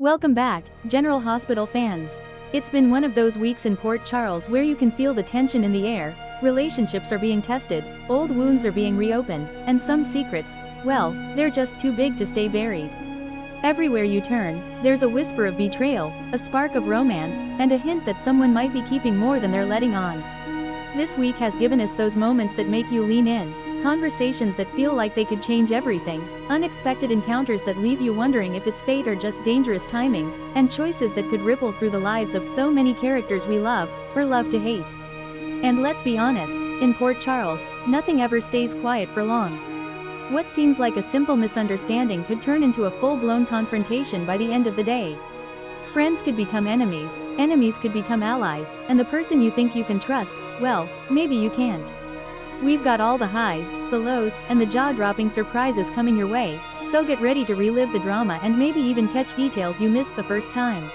Welcome back, General Hospital fans. It's been one of those weeks in Port Charles where you can feel the tension in the air, relationships are being tested, old wounds are being reopened, and some secrets, well, they're just too big to stay buried. Everywhere you turn, there's a whisper of betrayal, a spark of romance, and a hint that someone might be keeping more than they're letting on. This week has given us those moments that make you lean in, conversations that feel like they could change everything, unexpected encounters that leave you wondering if it's fate or just dangerous timing, and choices that could ripple through the lives of so many characters we love, or love to hate. And let's be honest, in Port Charles, nothing ever stays quiet for long. What seems like a simple misunderstanding could turn into a full-blown confrontation by the end of the day. Friends could become enemies, enemies could become allies, and the person you think you can trust, well, maybe you can't. We've got all the highs, the lows, and the jaw-dropping surprises coming your way, so get ready to relive the drama and maybe even catch details you missed the first time.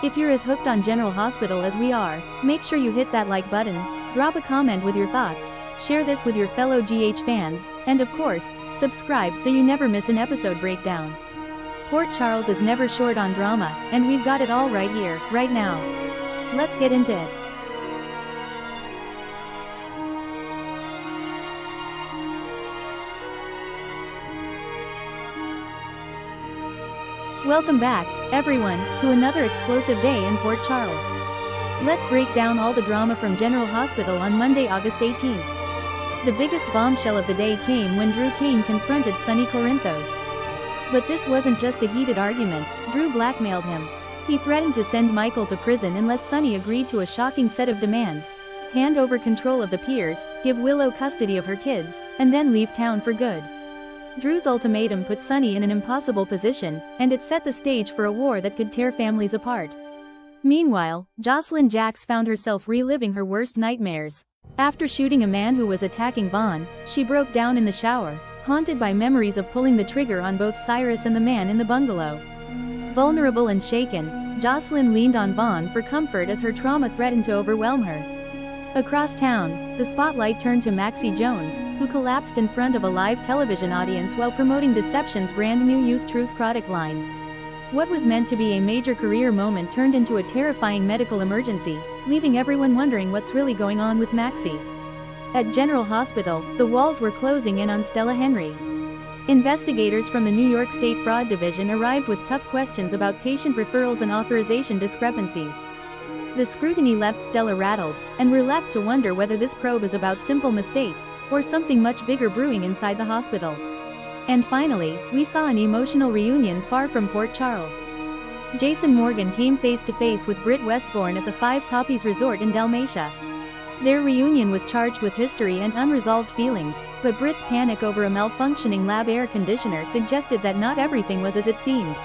If you're as hooked on General Hospital as we are, make sure you hit that like button, drop a comment with your thoughts, share this with your fellow GH fans, and of course, subscribe so you never miss an episode breakdown. Port Charles is never short on drama, and we've got it all right here, right now. Let's get into it. Welcome back, everyone, to another explosive day in Port Charles. Let's break down all the drama from General Hospital on Monday, August 18th. The biggest bombshell of the day came when Drew Cain confronted Sonny Corinthos. But this wasn't just a heated argument, Drew blackmailed him. He threatened to send Michael to prison unless Sonny agreed to a shocking set of demands: hand over control of the piers, give Willow custody of her kids, and then leave town for good. Drew's ultimatum put Sonny in an impossible position, and it set the stage for a war that could tear families apart. Meanwhile, Jocelyn Jacks found herself reliving her worst nightmares. After shooting a man who was attacking Vaughn, she broke down in the shower, haunted by memories of pulling the trigger on both Cyrus and the man in the bungalow. Vulnerable and shaken, Jocelyn leaned on Vaughn for comfort as her trauma threatened to overwhelm her. Across town, the spotlight turned to Maxie Jones, who collapsed in front of a live television audience while promoting Deception's brand new Youth Truth product line. What was meant to be a major career moment turned into a terrifying medical emergency, leaving everyone wondering what's really going on with Maxie. At General Hospital, the walls were closing in on Stella Henry. Investigators from the New York State Fraud Division arrived with tough questions about patient referrals and authorization discrepancies. The scrutiny left Stella rattled, and we're left to wonder whether this probe is about simple mistakes, or something much bigger brewing inside the hospital. And finally, we saw an emotional reunion far from Port Charles. Jason Morgan came face to face with Britt Westbourne at the Five Poppies Resort in Dalmatia. Their reunion was charged with history and unresolved feelings, but Britt's panic over a malfunctioning lab air conditioner suggested that not everything was as it seemed.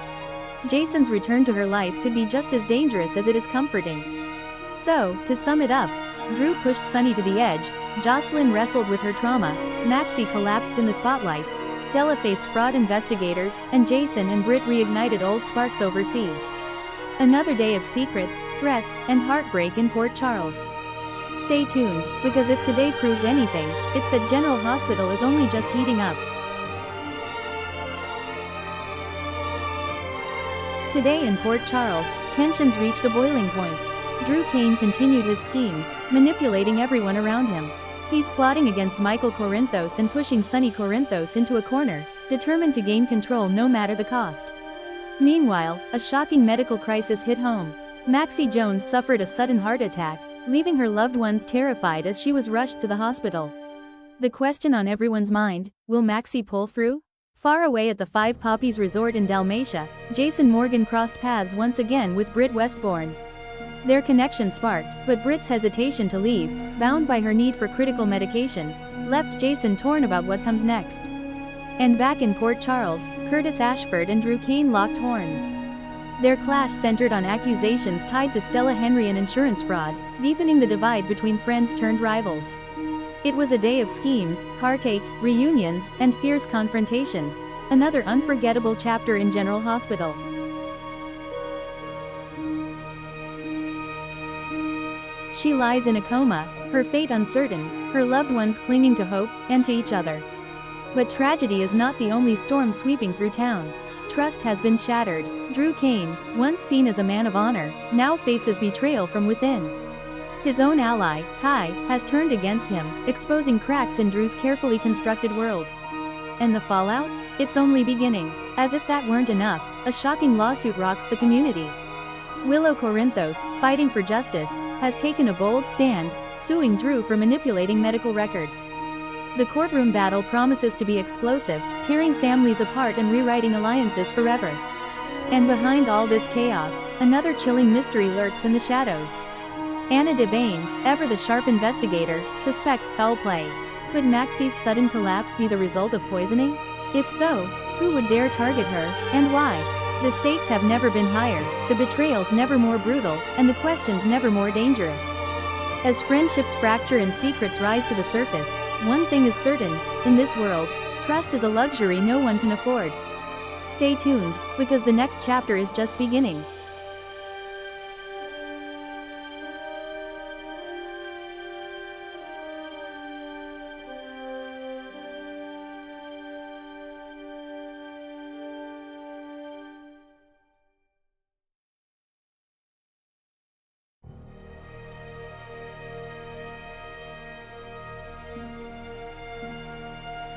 Jason's return to her life could be just as dangerous as it is comforting. So, to sum it up, Drew pushed Sonny to the edge, Jocelyn wrestled with her trauma, Maxie collapsed in the spotlight, Stella faced fraud investigators, and Jason and Britt reignited old sparks overseas. Another day of secrets, threats, and heartbreak in Port Charles. Stay tuned, because if today proved anything, it's that General Hospital is only just heating up. Today in Port Charles, tensions reached a boiling point. Drew Cain continued his schemes, manipulating everyone around him. He's plotting against Michael Corinthos and pushing Sonny Corinthos into a corner, determined to gain control no matter the cost. Meanwhile, a shocking medical crisis hit home. Maxie Jones suffered a sudden heart attack, leaving her loved ones terrified as she was rushed to the hospital. The question on everyone's mind: will Maxie pull through? Far away at the Five Poppies Resort in Dalmatia, Jason Morgan crossed paths once again with Britt Westbourne. Their connection sparked, but Britt's hesitation to leave, bound by her need for critical medication, left Jason torn about what comes next. And back in Port Charles, Curtis Ashford and Drew Cain locked horns. Their clash centered on accusations tied to Stella Henry and insurance fraud, deepening the divide between friends turned rivals. It was a day of schemes, heartache, reunions, and fierce confrontations, another unforgettable chapter in General Hospital. She lies in a coma, her fate uncertain, her loved ones clinging to hope, and to each other. But tragedy is not the only storm sweeping through town. Trust has been shattered. Drew Kane, once seen as a man of honor, now faces betrayal from within. His own ally, Kai, has turned against him, exposing cracks in Drew's carefully constructed world. And the fallout? It's only beginning. As if that weren't enough, a shocking lawsuit rocks the community. Willow Corinthos, fighting for justice, has taken a bold stand, suing Drew for manipulating medical records. The courtroom battle promises to be explosive, tearing families apart and rewriting alliances forever. And behind all this chaos, another chilling mystery lurks in the shadows. Anna Devane, ever the sharp investigator, suspects foul play. Could Maxie's sudden collapse be the result of poisoning? If so, who would dare target her, and why? The stakes have never been higher, the betrayals never more brutal, and the questions never more dangerous. As friendships fracture and secrets rise to the surface, one thing is certain: in this world, trust is a luxury no one can afford. Stay tuned, because the next chapter is just beginning.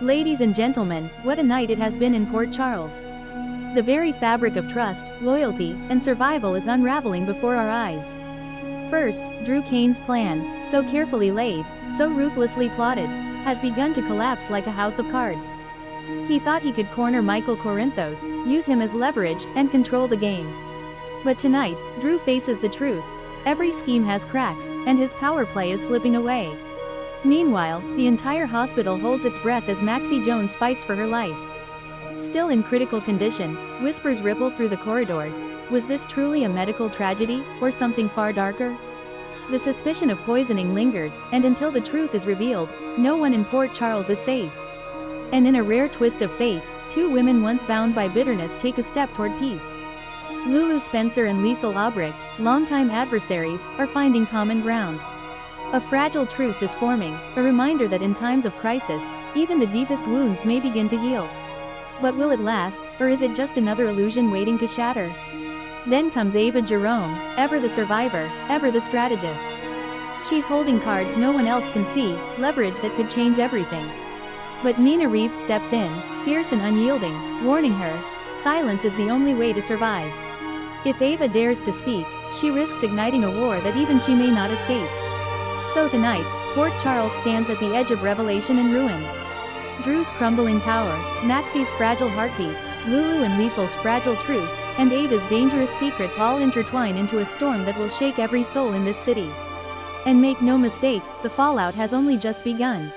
Ladies and gentlemen, what a night it has been in Port Charles. The very fabric of trust, loyalty, and survival is unraveling before our eyes. First, Drew Kane's plan, so carefully laid, so ruthlessly plotted, has begun to collapse like a house of cards. He thought he could corner Michael Corinthos, use him as leverage, and control the game. But tonight, Drew faces the truth. Every scheme has cracks, and his power play is slipping away. Meanwhile, the entire hospital holds its breath as Maxie Jones fights for her life. Still in critical condition, whispers ripple through the corridors. Was this truly a medical tragedy, or something far darker? The suspicion of poisoning lingers, and until the truth is revealed, no one in Port Charles is safe. And in a rare twist of fate, two women once bound by bitterness take a step toward peace. Lulu Spencer and Liesl Albrecht, longtime adversaries, are finding common ground. A fragile truce is forming, a reminder that in times of crisis, even the deepest wounds may begin to heal. But will it last, or is it just another illusion waiting to shatter? Then comes Ava Jerome, ever the survivor, ever the strategist. She's holding cards no one else can see, leverage that could change everything. But Nina Reeves steps in, fierce and unyielding, warning her, silence is the only way to survive. If Ava dares to speak, she risks igniting a war that even she may not escape. So tonight, Port Charles stands at the edge of revelation and ruin. Drew's crumbling power, Maxie's fragile heartbeat, Lulu and Liesl's fragile truce, and Ava's dangerous secrets all intertwine into a storm that will shake every soul in this city. And make no mistake, the fallout has only just begun.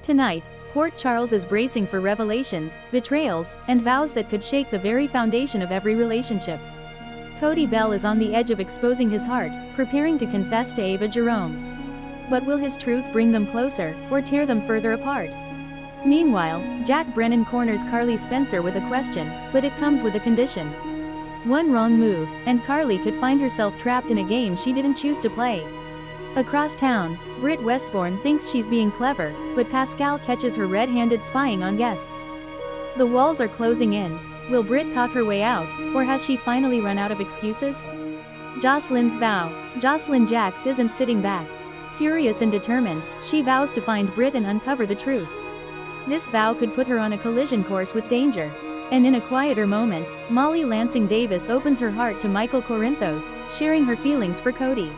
Tonight, Port Charles is bracing for revelations, betrayals, and vows that could shake the very foundation of every relationship. Cody Bell is on the edge of exposing his heart, preparing to confess to Ava Jerome. But will his truth bring them closer, or tear them further apart? Meanwhile, Jack Brennan corners Carly Spencer with a question, but it comes with a condition. One wrong move, and Carly could find herself trapped in a game she didn't choose to play. Across town, Britt Westbourne thinks she's being clever, but Pascal catches her red-handed spying on guests. The walls are closing in. Will Britt talk her way out, or has she finally run out of excuses? Jocelyn's vow. Jocelyn Jacks isn't sitting back. Furious and determined, she vows to find Britt and uncover the truth. This vow could put her on a collision course with danger. And in a quieter moment, Molly Lansing Davis opens her heart to Michael Corinthos, sharing her feelings for Cody.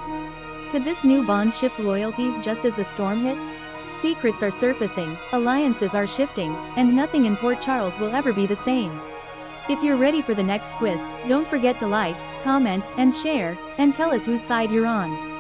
Could this new bond shift loyalties just as the storm hits? Secrets are surfacing, alliances are shifting, and nothing in Port Charles will ever be the same. If you're ready for the next twist, don't forget to like, comment, and share, and tell us whose side you're on.